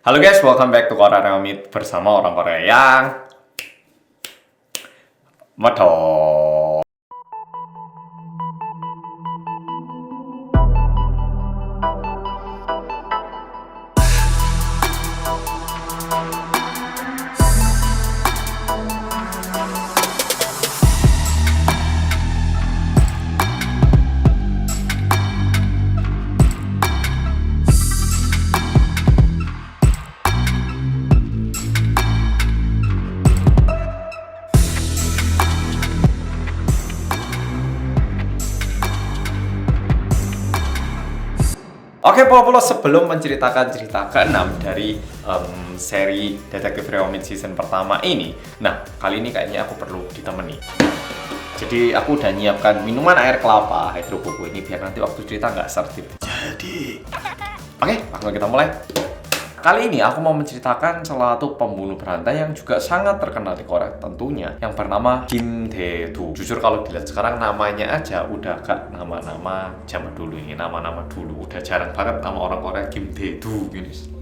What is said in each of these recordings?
Halo guys, welcome back to Korea Meet bersama orang Korea yang medok. Oke, Polo, sebelum menceritakan cerita ke-6 dari seri Detektif Reomit season pertama ini, nah, kali ini kayaknya aku perlu ditemani. Jadi, aku udah nyiapkan minuman air kelapa hydro coco ini biar nanti waktu cerita nggak sertip. Jadi, oke, langsung kita mulai. Kali ini aku mau menceritakan salah satu pembunuh berantai yang juga sangat terkenal di Korea tentunya, yang bernama Kim Dae-do. Jujur kalau dilihat sekarang namanya aja udah gak nama-nama zaman dulu ini, nama-nama dulu udah jarang banget nama orang Korea Kim Dae-do gini.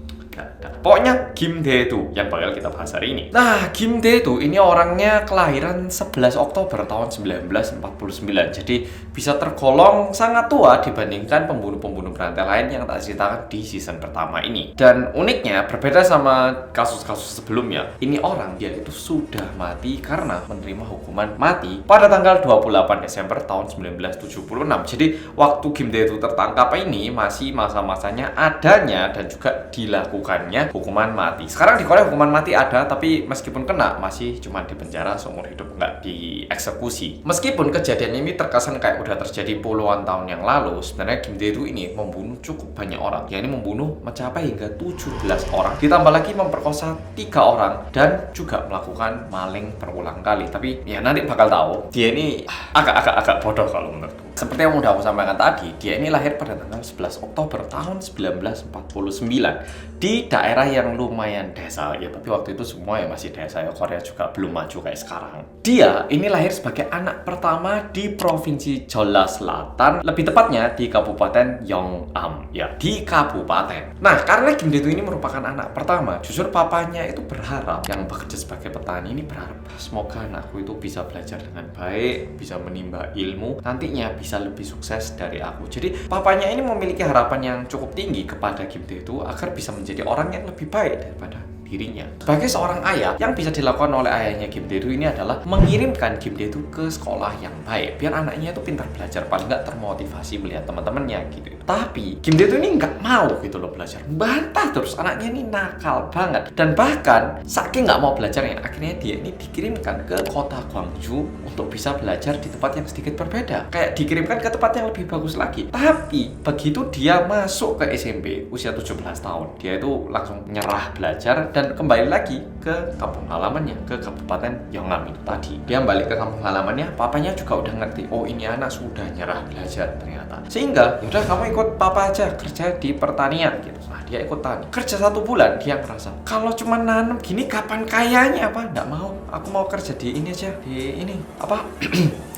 Pokoknya Kim Dae-do yang bakal kita bahas hari ini. Nah, Kim Dae-do ini orangnya kelahiran 11 Oktober tahun 1949. Jadi bisa tergolong sangat tua dibandingkan pembunuh-pembunuh berantai lain yang tak ceritakan di season pertama ini. Dan uniknya berbeda sama kasus-kasus sebelumnya, ini orang dia itu sudah mati karena menerima hukuman mati pada tanggal 28 Desember tahun 1976. Jadi waktu Kim Dae-do tertangkap ini masih masa-masanya adanya dan juga dilakukannya hukuman mati. Sekarang di Korea hukuman mati ada, tapi meskipun kena masih cuma di penjara seumur hidup, nggak dieksekusi. Meskipun kejadian ini terkesan kayak udah terjadi puluhan tahun yang lalu, sebenarnya Kim Dae-do ini membunuh cukup banyak orang. Yang ini membunuh mencapai hingga 17 orang. Ditambah lagi memperkosa 3 orang dan juga melakukan maling berulang kali. Tapi ya nanti bakal tahu. Dia ini agak bodoh kalau menurutku. Seperti yang udah aku sampaikan tadi, dia ini lahir pada tanggal 11 Oktober tahun 1949 di daerah yang lumayan desa ya, tapi waktu itu semua ya masih desa ya, Korea juga belum maju kayak sekarang. Dia ini lahir sebagai anak pertama di Provinsi Jeolla Selatan, lebih tepatnya di Kabupaten Yeongnam ya, di kabupaten. Nah, karena Kim Dae-do ini merupakan anak pertama, jujur papanya itu berharap, yang bekerja sebagai petani ini berharap semoga anakku itu bisa belajar dengan baik, bisa menimba ilmu, nantinya bisa lebih sukses dari aku. Jadi papanya ini memiliki harapan yang cukup tinggi kepada Kim Dae-do agar bisa menjadi orang yang lebih baik daripada dirinya. Sebagai seorang ayah, yang bisa dilakukan oleh ayahnya Kim Dae-do ini adalah mengirimkan Kim Dae-do ke sekolah yang baik biar anaknya itu pintar belajar, paling nggak termotivasi melihat teman-temannya gitu. Tapi Kim Dae-do ini nggak mau gitu loh belajar, bantah terus, anaknya ini nakal banget. Dan bahkan saking nggak mau belajarnya, akhirnya dia ini dikirimkan ke kota Gwangju untuk bisa belajar di tempat yang sedikit berbeda, kayak dikirimkan ke tempat yang lebih bagus lagi. Tapi begitu dia masuk ke SMP usia 17 tahun, dia itu langsung nyerah belajar dan kembali lagi ke kampung halamannya, ke Kabupaten Yeongnam itu tadi. Dia balik ke kampung halamannya, papanya juga udah ngerti, oh ini anak sudah nyerah belajar ternyata. Sehingga yaudah kamu ikut papa aja kerja di pertanian gitu. Nah, dia ikut tani. Kerja 1 bulan dia ngerasa, kalau cuma nanam gini kapan kayanya apa? Nggak mau, aku mau kerja di ini aja, di ini apa?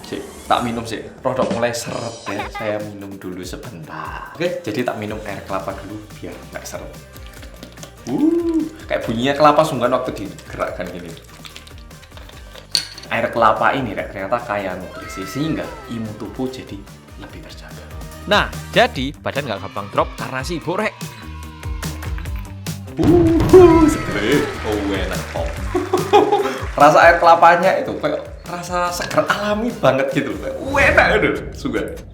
Sih, tak minum sih. Produk mulai seret ya. Saya minum dulu sebentar. Oke, jadi tak minum air kelapa dulu biar nggak seret. Kayak bunyinya kelapa sungguhan waktu digerakkan gini. Air kelapa ini ternyata kaya nutrisi sehingga imun tubuh jadi lebih terjaga. Nah, jadi badan nggak gampang drop karena sibuk rek. Seger. Oh, enak kok. Rasa air kelapanya itu kayak rasa seger alami banget gitu. Enak itu, sungguh.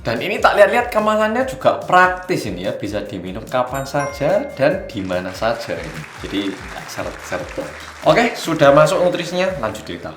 Dan ini tak lihat-lihat kemasannya juga praktis ini ya, bisa diminum kapan saja dan di mana saja ini. Jadi nggak seret-seret. Oke, sudah masuk nutrisinya, lanjut cerita.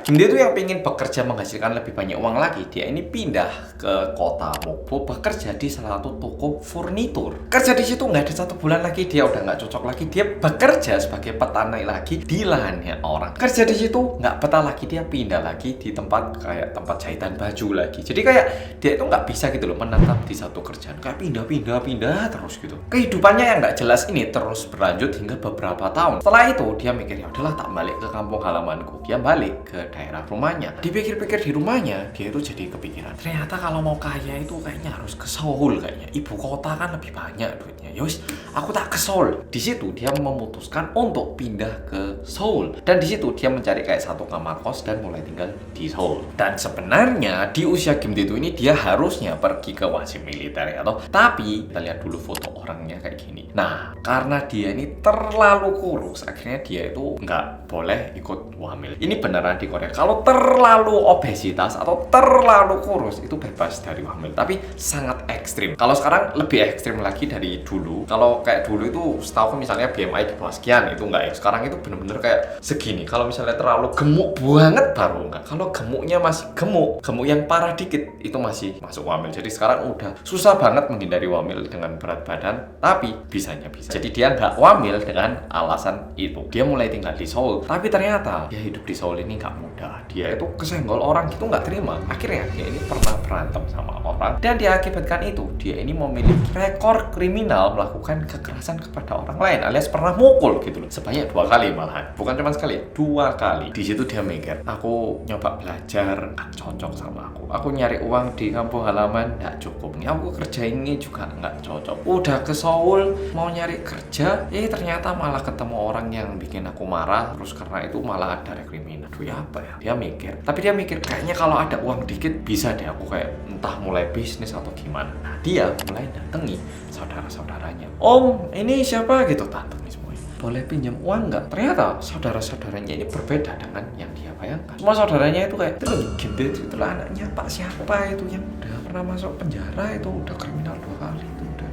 Kim Dae-do yang pengen bekerja menghasilkan lebih banyak uang lagi, dia ini pindah ke kota Mokpo bekerja di salah satu toko furnitur. Kerja di situ nggak ada 1 bulan lagi, dia udah nggak cocok lagi, dia bekerja sebagai petani lagi di lahannya orang. Kerja di situ nggak betah lagi, dia pindah lagi di tempat kayak tempat jahitan baju lagi. Jadi kayak dia itu nggak bisa gitu loh menetap di satu kerjaan, kayak pindah terus gitu. Kehidupannya yang nggak jelas ini terus berlanjut hingga beberapa tahun. Setelah itu dia mikir, ya udahlah tak balik ke kampung halamanku. Dia balik ke daerah rumahnya. Dipikir-pikir di rumahnya, dia itu jadi kepikiran, ternyata kalau mau kaya itu kayaknya harus ke Seoul kayaknya. Ibu kota kan lebih banyak duitnya. Yowis, aku tak ke Seoul. Di situ dia memutuskan untuk pindah ke Seoul. Dan di situ dia mencari kayak satu kamar kos dan mulai tinggal di Seoul. Dan sebenarnya di usia Kim Dae-do ini dia harusnya pergi ke wajib militer ya toh. Tapi kita lihat dulu foto orangnya kayak gini. Nah, karena dia ini terlalu kurus, akhirnya dia itu nggak boleh ikut hamil. Ini beneran di Korea. Kalau terlalu obesitas atau terlalu kurus itu bebas dari hamil. Tapi sangat ekstrim. Kalau sekarang lebih ekstrim lagi dari dulu. Kalau kayak dulu itu setahu misalnya BMI di bawah sekian itu enggak ya. Sekarang itu bener-bener kayak segini. Kalau misalnya terlalu gemuk banget baru enggak. Kalau gemuknya masih gemuk yang parah dikit itu masih masuk hamil. Jadi sekarang udah susah banget menghindari hamil dengan berat badan, tapi bisanya bisa. Jadi dia nggak hamil dengan alasan itu. Dia mulai tinggal di Seoul, tapi ternyata dia hidup di Seoul ini nggak mudah. Dia itu kesenggol orang itu nggak terima. Akhirnya dia ini pernah berantem sama orang dan diakibatkan itu dia ini memiliki rekor kriminal melakukan kekerasan kepada orang lain alias pernah mukul gitu loh, sebanyak 2 kali malahan, bukan cuma sekali, 2 kali. Di situ dia mikir, aku nyoba belajar nggak cocok sama aku nyari uang di kampung halaman nggak cukup nih, aku kerja ini juga nggak cocok. Udah ke Seoul mau nyari kerja, ternyata malah ketemu orang yang bikin aku marah, terus karena itu malah ada kriminal. Aduh ya apa ya, dia mikir, tapi dia mikir kayaknya kalau ada uang dikit bisa deh aku kayak entah mulai bisnis atau gimana. Nah, dia mulai datangi saudara-saudaranya. Om, ini siapa gitu, datangi semuanya. Boleh pinjam uang nggak? Ternyata saudara-saudaranya ini berbeda dengan yang dia bayangkan. Semua saudaranya itu kayak, itu loh, Kim Dae-do itulah anaknya Pak siapa itu yang udah pernah masuk penjara, itu udah kriminal 2 kali itu, udah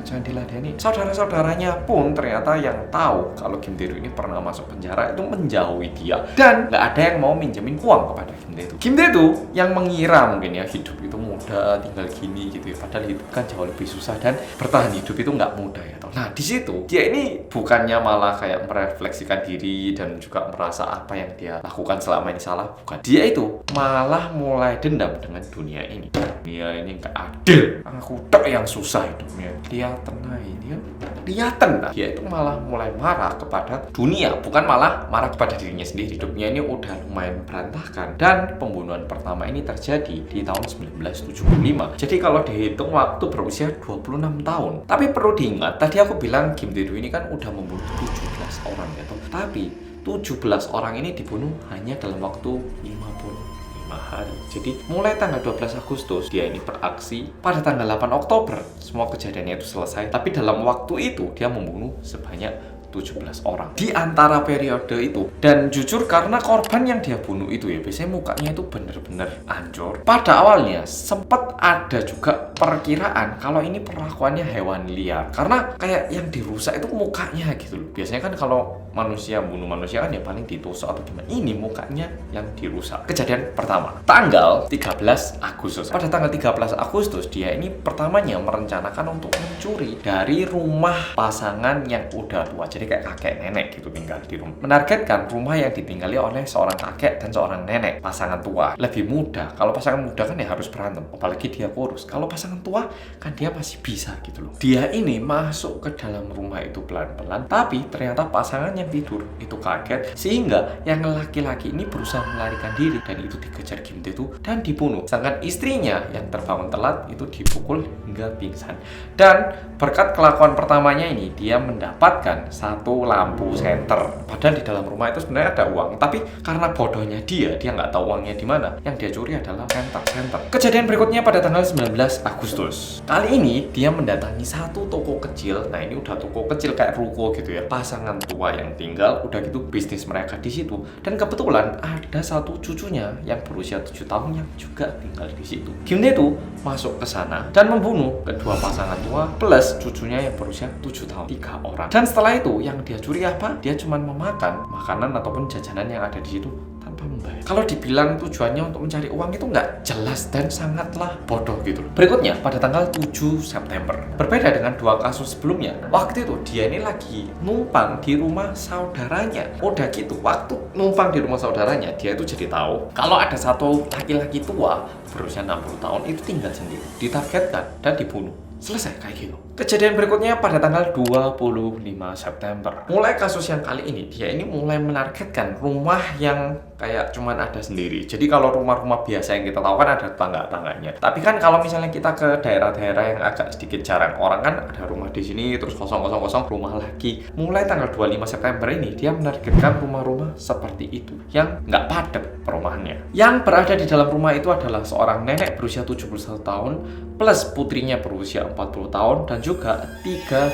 jangan diladeni. Saudara-saudaranya pun ternyata yang tahu kalau Kim Dae-do ini pernah masuk penjara itu menjauhi dia dan nggak ada yang mau minjemin uang kepada Kim Dae-do. Kim Dae-do yang mengira mungkin ya hidup itu mudah, tinggal gini gitu ya, padahal hidup kan jauh lebih susah dan bertahan hidup itu nggak mudah ya. Nah di situ dia ini bukannya malah kayak merefleksikan diri dan juga merasa apa yang dia lakukan selama ini salah, bukan. Dia itu malah mulai dendam dengan dunia ini. Dunia ini nggak adil, aku tok yang susah hidupnya. Kelihatan lah. Dia itu malah mulai marah kepada dunia, bukan malah marah kepada dirinya sendiri. Hidupnya ini udah lumayan berantakan dan pembunuhan pertama ini terjadi di tahun 1975. Jadi kalau dihitung waktu berusia 26 tahun. Tapi perlu diingat, tadi aku bilang Kim Dae-do ini kan udah membunuh 17 orang gitu. Tapi 17 orang ini dibunuh hanya dalam waktu 55 hari. Jadi mulai tanggal 12 Agustus dia ini beraksi, pada tanggal 8 Oktober semua kejadiannya itu selesai. Tapi dalam waktu itu dia membunuh sebanyak 17 orang di antara periode itu. Dan jujur karena korban yang dia bunuh itu ya biasanya mukanya itu bener-bener hancur. Pada awalnya sempat ada juga perkiraan kalau ini perlakuannya hewan liar, karena kayak yang dirusak itu mukanya gitu loh. Biasanya kan kalau manusia bunuh manusia kan ya paling ditusuk atau gimana. Ini mukanya yang dirusak. Kejadian pertama tanggal 13 Agustus. Pada tanggal 13 Agustus dia ini pertamanya merencanakan untuk mencuri dari rumah pasangan yang udah tua. Jadi kayak kakek nenek gitu tinggal di rumah. Menargetkan rumah yang ditinggali oleh seorang kakek dan seorang nenek, pasangan tua. Lebih mudah. Kalau pasangan muda kan ya harus berantem, apalagi dia kurus. Kalau pasangan tua kan dia masih bisa gitu loh. Dia ini masuk ke dalam rumah itu pelan-pelan, tapi ternyata pasangan yang tidur itu kaget sehingga yang laki-laki ini berusaha melarikan diri dan itu dikejar Kim Dae-do dan dibunuh. Sedangkan istrinya yang terbangun telat itu dipukul hingga pingsan. Dan berkat kelakuan pertamanya ini dia mendapatkan satu lampu senter. Padahal di dalam rumah itu sebenarnya ada uang, tapi karena bodohnya dia nggak tahu uangnya di mana. Yang dia curi adalah senter. Kejadian berikutnya pada tanggal 19 Agustus. Kali ini dia mendatangi satu toko kecil. Nah ini udah toko kecil kayak ruko gitu ya. Pasangan tua yang tinggal, udah gitu bisnis mereka di situ. Dan kebetulan ada satu cucunya yang berusia 7 tahun yang juga tinggal di situ. Kim Dae-do masuk ke sana dan membunuh kedua pasangan tua plus cucunya yang berusia 7 tahun, 3 orang. Dan setelah itu yang dia curi apa? Dia cuma memakan makanan ataupun jajanan yang ada di situ tanpa membayar. Kalau dibilang tujuannya untuk mencari uang itu nggak jelas dan sangatlah bodoh gitu loh. Berikutnya pada tanggal 7 September. Berbeda dengan 2 kasus sebelumnya. Waktu itu dia ini lagi numpang di rumah saudaranya. Udah gitu, waktu numpang di rumah saudaranya, dia itu jadi tahu kalau ada satu laki-laki tua berusia 60 tahun itu tinggal sendiri. Ditargetkan dan dibunuh. Selesai kayak gitu. Kejadian berikutnya pada tanggal 25 September. Mulai kasus yang kali ini, dia ini mulai menargetkan rumah yang kayak cuman ada sendiri. Jadi kalau rumah-rumah biasa yang kita tahu kan ada tangga-tangganya. Tapi kan kalau misalnya kita ke daerah-daerah yang agak sedikit jarang orang kan ada rumah di sini terus kosong rumah lagi. Mulai tanggal 25 September ini dia menargetkan rumah-rumah seperti itu yang nggak padat perumahannya. Yang berada di dalam rumah itu adalah seorang nenek berusia 71 tahun plus putrinya berusia 40 tahun dan juga 3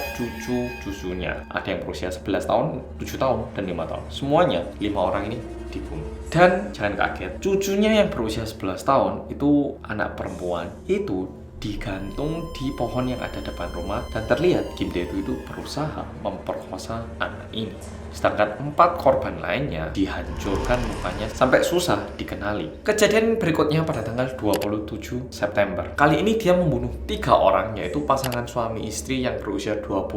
cucunya. Ada yang berusia 11 tahun, 7 tahun, dan 5 tahun. Semuanya 5 orang ini dibunuh. Dan jangan kaget, cucunya yang berusia 11 tahun itu anak perempuan itu digantung di pohon yang ada depan rumah dan terlihat Kim Dae-doo itu berusaha memperkosa anak ini. Sedangkan 4 korban lainnya dihancurkan mukanya sampai susah dikenali. Kejadian berikutnya pada tanggal 27 September. Kali ini dia membunuh 3 orang, yaitu pasangan suami istri yang berusia 20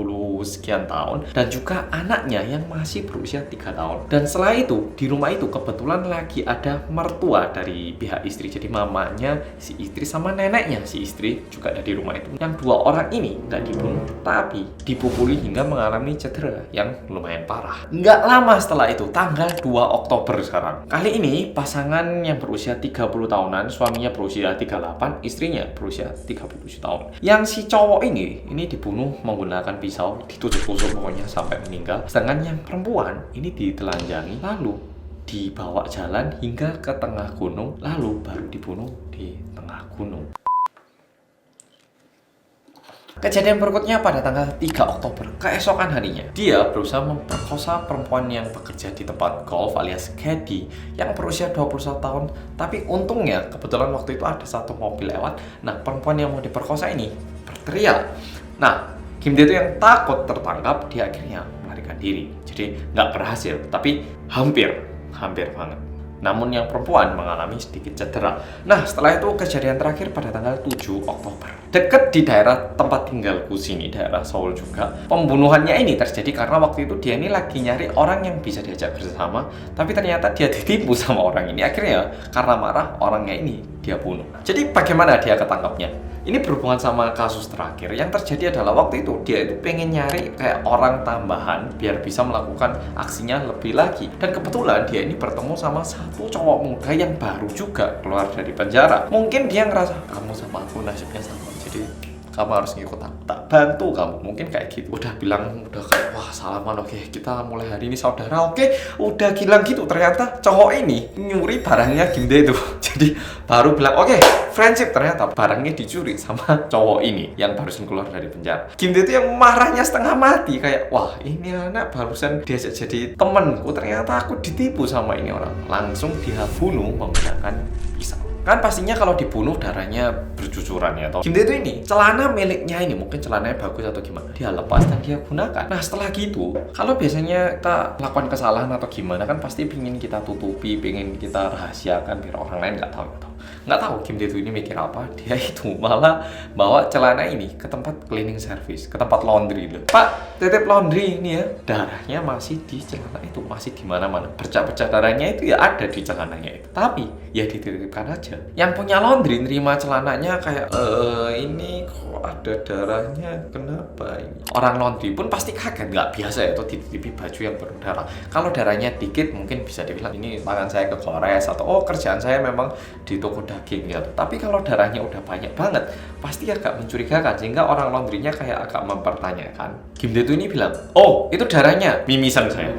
sekian tahun dan juga anaknya yang masih berusia 3 tahun. Dan setelah itu, di rumah itu kebetulan lagi ada mertua dari pihak istri. Jadi mamanya si istri sama neneknya si istri juga ada di rumah itu. Yang 2 orang ini nggak dibunuh, tapi dipukuli hingga mengalami cedera yang lumayan parah. Nggak lama setelah itu, tanggal 2 Oktober sekarang. Kali ini, pasangan yang berusia 30 tahunan, suaminya berusia 38, istrinya berusia 37 tahun. Yang si cowok ini dibunuh menggunakan pisau, ditusuk-tusuk pokoknya sampai meninggal. Sedangkan yang perempuan ini ditelanjangi, lalu dibawa jalan hingga ke tengah gunung, lalu baru dibunuh di tengah gunung. Kejadian berikutnya pada tanggal 3 Oktober, keesokan harinya. Dia berusaha memperkosa perempuan yang bekerja di tempat golf alias caddy yang berusia 21 tahun. Tapi untungnya, kebetulan waktu itu ada satu mobil lewat. Nah, perempuan yang mau diperkosa ini berteriak. Nah, Kim Dae-doo yang takut tertangkap, dia akhirnya melarikan diri. Jadi, nggak berhasil, tapi hampir banget. Namun yang perempuan mengalami sedikit cedera. Nah, setelah itu kejadian terakhir pada tanggal 7 Oktober. Dekat di daerah tempat tinggalku sini, daerah Seoul juga. Pembunuhannya ini terjadi karena waktu itu dia ini lagi nyari orang yang bisa diajak bersama, tapi ternyata dia ditipu sama orang ini. Akhirnya karena marah, orangnya ini dia bunuh. Jadi bagaimana dia ketangkapnya? Ini berhubungan sama kasus terakhir. Yang terjadi adalah waktu itu dia itu pengen nyari kayak orang tambahan biar bisa melakukan aksinya lebih lagi. Dan kebetulan dia ini bertemu sama satu cowok muda yang baru juga keluar dari penjara. Mungkin dia ngerasa kamu sama aku nasibnya sama, jadi kamu harus ngikut aku, tak bantu kamu, mungkin kayak gitu. Udah bilang, udah kayak wah salaman, oke kita mulai hari ini saudara, oke udah bilang gitu. Ternyata cowok ini nyuri barangnya Kim Dae-doo. Jadi baru bilang oke friendship, ternyata barangnya dicuri sama cowok ini yang barusan keluar dari penjara. Kim Dae-doo yang marahnya setengah mati kayak wah ini anak barusan diajak jadi temenku, ternyata aku ditipu sama ini orang. Langsung dia bunuh menggunakan pisau. Kan pastinya kalau dibunuh darahnya bercucuran ya toh. Kim Dae-doo ini celana miliknya ini mungkin celananya bagus atau gimana, dia lepas dan dia gunakan. Nah setelah gitu, kalau biasanya kita melakukan kesalahan atau gimana kan pasti pingin kita tutupi, pingin kita rahasiakan biar orang lain nggak tahu. Nggak tahu Kim Dae-doo ini mikir apa, dia itu malah bawa celana ini ke tempat cleaning service, ke tempat laundry loh. Pak, titip laundry ini ya, darahnya masih di celana itu, masih di mana-mana. Bercak-bercak darahnya itu ya ada di celananya itu. Tapi ya dititipkan aja. Yang punya laundry nerima celananya kayak ini kok ada darahnya, kenapa ini? Orang laundry pun pasti kaget, nggak biasa ya tuh dititipi baju yang berdarah. Kalau darahnya dikit mungkin bisa dibilang ini tangan saya kegores atau oh kerjaan saya memang di toko daging ya. Tapi kalau darahnya udah banyak banget, pasti agak mencurigakan sehingga orang laundrynya kayak agak mempertanyakan. Kim Dae-doo ini bilang, oh itu darahnya mimisan saya.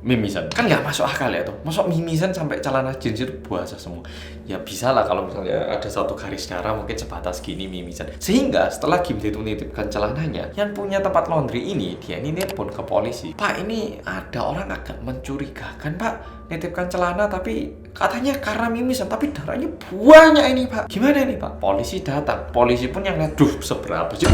Mimisan kan nggak masuk akal ya tuh, masuk mimisan sampai celana jeans itu basah semua. Ya bisa lah kalau misalnya ada satu garis darah mungkin sebatas gini mimisan. Sehingga setelah Kim Dae-doo menitipkan celananya, yang punya tempat laundry ini dia ini nelpon ke polisi. Pak, ini ada orang agak mencurigakan Pak, nitipkan celana tapi katanya karena mimisan tapi darahnya banyak ini Pak. Gimana ini Pak? Polisi datang, polisi pun yang lihat, duh seberapa sih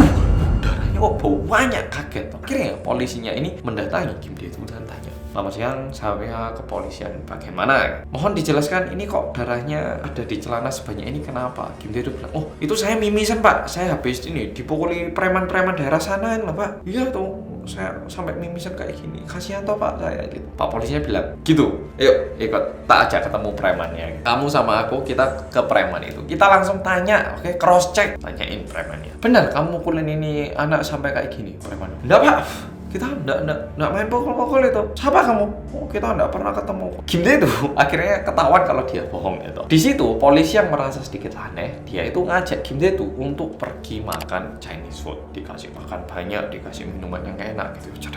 darahnya kok banyak, kaget. Akhirnya polisinya ini mendatangi Kim Dae-doo dan tanya, Selamat siang, saya kepolisian. Bagaimana? Mohon dijelaskan, ini kok darahnya ada di celana sebanyak ini, kenapa? Kim Tae-do bilang, oh itu saya mimisan pak, saya habis ini dipukuli preman-preman daerah sana lah pak. Iya tuh, saya sampai mimisan kayak gini, kasihan toh pak saya gitu. Pak polisinya bilang, gitu, yuk ikut, tak ajak ketemu premannya. Kamu sama aku, kita ke preman itu, kita langsung tanya, oke, cross check, tanyain premannya. Benar kamu mukulin ini anak sampai kayak gini? Preman, enggak pak, kita enggak main pukul-pukul itu. Siapa kamu? Oh, kita enggak pernah ketemu. Kim Tae itu akhirnya ketahuan kalau dia bohong itu. Di situ polisi yang merasa sedikit aneh, dia itu ngajak Kim Tae itu untuk pergi makan Chinese food, dikasih makan banyak, dikasih minuman yang enak gitu.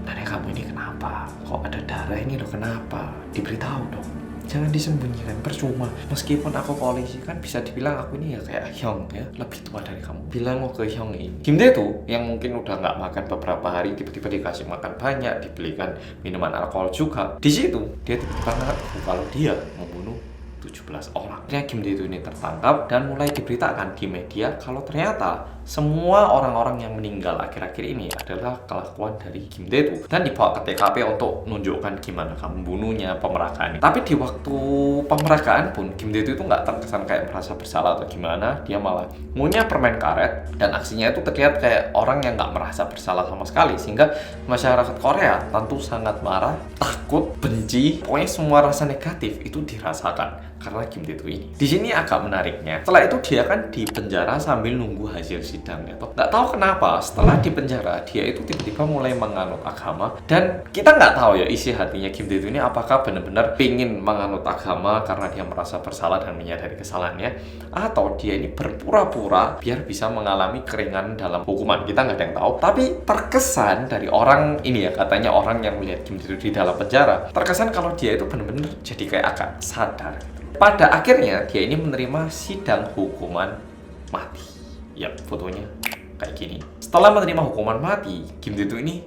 Nenek kamu ini kenapa? Kok ada darah ini loh, kenapa? Diberitahu dong. Jangan disembunyikan, percuma. Meskipun aku polisi kan bisa dibilang aku ini ya kayak Hyung ya, lebih tua dari kamu. Bilang mau ke Hyung ini. Kim Tae tuh yang mungkin udah nggak makan beberapa hari, tiba-tiba dikasih makan banyak, dibelikan minuman alkohol juga. Di situ dia tiba-tiba ngaku kalau dia membunuh 17 orang. Akhirnya Kim Tae ini tertangkap dan mulai diberitakan di media kalau ternyata semua orang-orang yang meninggal akhir-akhir ini adalah kelakuan dari Kim Tae dan dibawa ke TKP untuk menunjukkan gimana kamu membunuhnya, pemerakaan. Tapi di waktu pemerakaan pun Kim Tae itu nggak terkesan kayak merasa bersalah atau gimana, dia malah ngunyah permen karet dan aksinya itu terlihat kayak orang yang nggak merasa bersalah sama sekali, sehingga masyarakat Korea tentu sangat marah, takut, benci, pokoknya semua rasa negatif itu dirasakan karena Kim Tae ini. Di sini agak menariknya, setelah itu dia kan di penjara sambil nunggu hasil sidang ya. Nggak tahu kenapa setelah di penjara dia itu tiba-tiba mulai menganut agama, dan kita nggak tahu ya isi hatinya Kim Tae ini apakah benar-benar pingin menganut agama karena dia merasa bersalah dan menyadari kesalahannya, atau dia ini berpura-pura biar bisa mengalami keringanan dalam hukuman. Kita nggak ada yang tahu. Tapi terkesan dari orang ini ya, katanya orang yang melihat Kim Tae di dalam penjara, terkesan kalau dia itu benar-benar jadi kayak agak sadar. Pada akhirnya dia ini menerima sidang hukuman mati. Ya, fotonya kayak gini. Setelah menerima hukuman mati, Kim Tae ini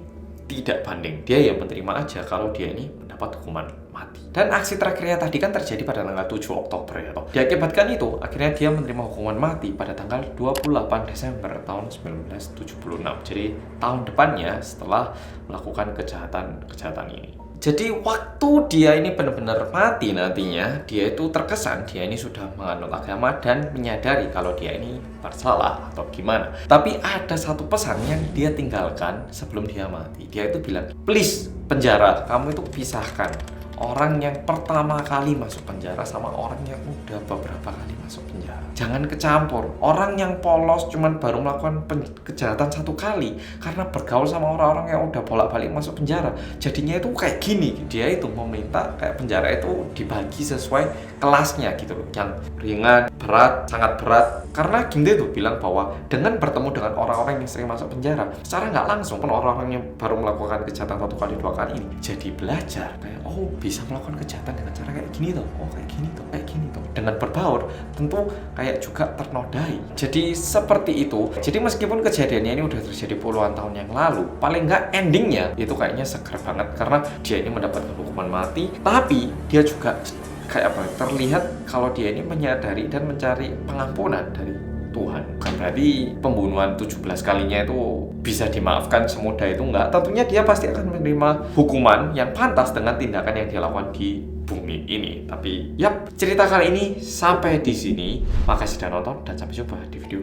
tidak banding. Dia ya menerima aja kalau dia ini mendapat hukuman mati. Dan aksi terakhirnya tadi kan terjadi pada tanggal 7 Oktober ya. Diakibatkan itu, akhirnya dia menerima hukuman mati pada tanggal 28 Desember tahun 1976. Jadi tahun depannya setelah melakukan kejahatan ini. Jadi waktu dia ini benar-benar mati nantinya, dia itu terkesan dia ini sudah menganut agama dan menyadari kalau dia ini bersalah atau gimana. Tapi ada satu pesan yang dia tinggalkan sebelum dia mati. Dia itu bilang, please penjara, kamu itu pisahkan orang yang pertama kali masuk penjara sama orang yang udah beberapa kali masuk penjara. Jangan kecampur. Orang yang polos cuman baru melakukan kejahatan satu kali karena bergaul sama orang-orang yang udah bolak-balik masuk penjara, jadinya itu kayak gini. Dia itu meminta kayak penjara itu dibagi sesuai kelasnya gitu loh, yang ringan, berat, sangat berat. Karena Kim Tae bilang bahwa dengan bertemu dengan orang-orang yang sering masuk penjara, secara nggak langsung pun orang-orang yang baru melakukan kejahatan satu kali dua kali ini jadi belajar kayak, oh bisa melakukan kejahatan dengan cara kayak gini tuh, oh kayak gini tuh, kayak gini tuh. Dengan berbaur tentu kayak juga ternodai. Jadi seperti itu. Jadi meskipun kejadiannya ini udah terjadi puluhan tahun yang lalu, paling nggak endingnya itu kayaknya seger banget karena dia ini mendapatkan hukuman mati, tapi dia juga kayak apa, terlihat kalau dia ini menyadari dan mencari pengampunan dari Tuhan. Bukan berarti pembunuhan 17 kalinya itu bisa dimaafkan semudah itu, enggak. Tentunya dia pasti akan menerima hukuman yang pantas dengan tindakan yang dia lakukan di bumi ini. Tapi yap, cerita kali ini sampai di sini. Makasih sudah nonton dan sampai jumpa di video